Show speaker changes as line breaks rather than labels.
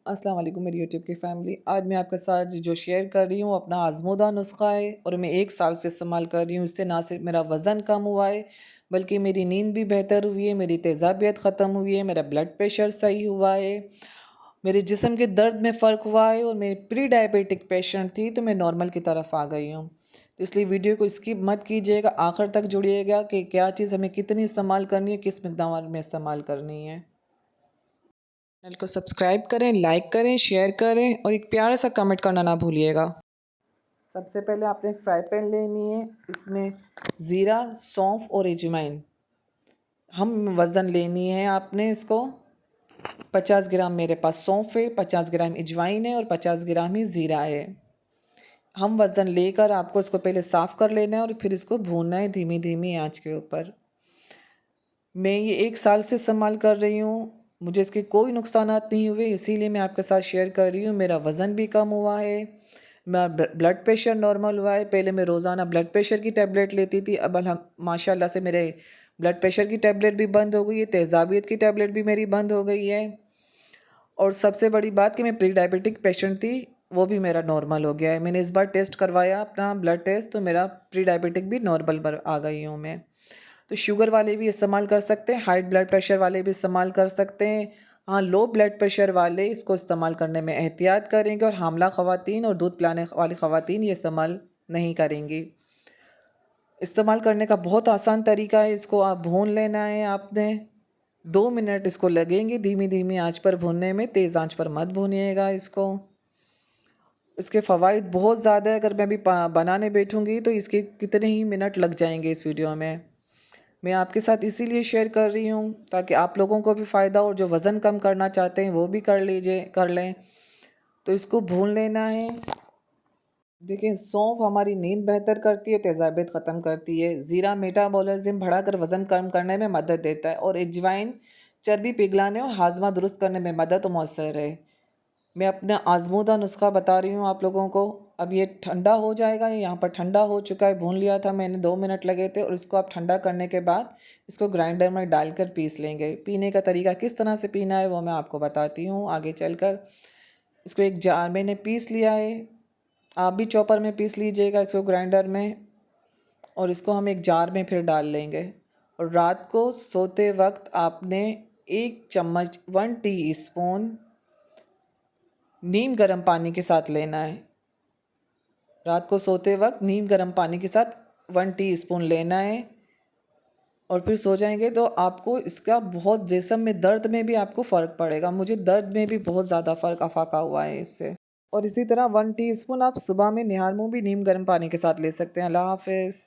अस्सलाम वालेकुम मेरी यूट्यूब की फ़ैमिली। आज मैं आपके साथ जो शेयर कर रही हूँ अपना आज़मूदा नुस्ख़ा है और मैं 1 साल से इस्तेमाल कर रही हूँ। इससे ना सिर्फ़ मेरा वज़न कम हुआ है, बल्कि मेरी नींद भी बेहतर हुई है, मेरी तेज़ाबियत ख़त्म हुई है, मेरा ब्लड प्रेशर सही हुआ है, मेरे जिस्म के दर्द में फ़र्क हुआ है और मैं प्री डायबिटिक पेशेंट थी तो मैं नॉर्मल की तरफ आ गई हूँ। तो इसलिए वीडियो को स्किप मत कीजिएगा, आखिर तक जुड़िएगा कि क्या चीज़ हमें कितनी इस्तेमाल करनी है, किस मिक़दार में इस्तेमाल करनी है। चैनल को सब्सक्राइब करें, लाइक करें, शेयर करें और एक प्यारा सा कमेंट करना ना भूलिएगा। सबसे पहले आपने एक फ्राई पैन लेनी है, इसमें ज़ीरा, सौंफ और अजवाइन हम वज़न लेनी है आपने इसको 50 ग्राम मेरे पास सौंफ है, 50 ग्राम अजवाइन है और 50 ग्राम ही ज़ीरा है। हम वज़न लेकर आपको इसको पहले साफ़ कर लेना है और फिर इसको भूनना है धीमी-धीमी आँच के ऊपर। मैं ये 1 साल से इस्तेमाल कर रही हूँ, मुझे इसके कोई नुकसानात नहीं हुए, इसीलिए मैं आपके साथ शेयर कर रही हूँ। मेरा वज़न भी कम हुआ है, मेरा ब्लड प्रेशर नॉर्मल हुआ है। पहले मैं रोज़ाना ब्लड प्रेशर की टैबलेट लेती थी, अब माशाल्लाह से मेरे ब्लड प्रेशर की टैबलेट भी बंद हो गई है, तेज़ाबियत की टैबलेट भी मेरी बंद हो गई है और सबसे बड़ी बात कि मैं प्री डायबिटिक पेशेंट थी, वो भी मेरा नॉर्मल हो गया है। मैंने इस बार टेस्ट करवाया अपना ब्लड टेस्ट, तो मेरा प्री डायबिटिक भी नॉर्मल पर आ गई हूँ मैं। तो शुगर वाले भी इस्तेमाल कर सकते हैं, हाई ब्लड प्रेशर वाले भी इस्तेमाल कर सकते हैं। हाँ, लो ब्लड प्रेशर वाले इसको इस्तेमाल करने में एहतियात करेंगे और हामला ख़वातीन और दूध पिलाने वाली ख़वातीन ये इस्तेमाल नहीं करेंगी। इस्तेमाल करने का बहुत आसान तरीका है, इसको आप भून लेना है आपने। 2 मिनट इसको लगेंगे धीमी-धीमी आँच पर भूनने में, तेज़ आँच पर मत भूनिएगा इसको। इसके फ़वाइद बहुत ज़्यादा है, अगर मैं अभी बनाने बैठूँगी तो इसके कितने ही मिनट लग जाएँगे इस वीडियो में। मैं आपके साथ इसीलिए शेयर कर रही हूँ ताकि आप लोगों को भी फ़ायदा और जो वज़न कम करना चाहते हैं वो भी कर लें। तो इसको भून लेना है। देखिए सौंफ हमारी नींद बेहतर करती है, तेज़ाबियत ख़त्म करती है। ज़ीरा मेटाबॉलिज़्म बढ़ाकर वज़न कम करने में मदद देता है और अजवाइन चर्बी पिघलाने और हाज़मा दुरुस्त करने में मदद मौसर है। मैं अपना आज़मूदा नुस्ख़ा बता रही हूँ आप लोगों को। अब ये ठंडा हो जाएगा, ये यहाँ पर ठंडा हो चुका है, भून लिया था मैंने, 2 मिनट लगे थे और इसको आप ठंडा करने के बाद इसको ग्राइंडर में डालकर पीस लेंगे। पीने का तरीका किस तरह से पीना है वो मैं आपको बताती हूँ आगे चलकर। इसको एक जार मैंने पीस लिया है, आप भी चॉपर में पीस लीजिएगा इसको ग्राइंडर में और इसको हम एक जार में फिर डाल लेंगे। और रात को सोते वक़्त आपने 1 चम्मच 1 टीस्पून नीम गर्म पानी के साथ लेना है। रात को सोते वक़्त नीम गर्म पानी के साथ 1 टीस्पून लेना है और फिर सो जाएँगे तो आपको इसका बहुत जिस्म में दर्द में भी आपको फ़र्क पड़ेगा। मुझे दर्द में भी बहुत ज़्यादा फ़र्क अफ़ाक़ा हुआ है इससे। और इसी तरह 1 टीस्पून आप सुबह में निहार मुँह भी नीम गर्म पानी के साथ ले सकते हैं। अल्लाह हाफ़िज़।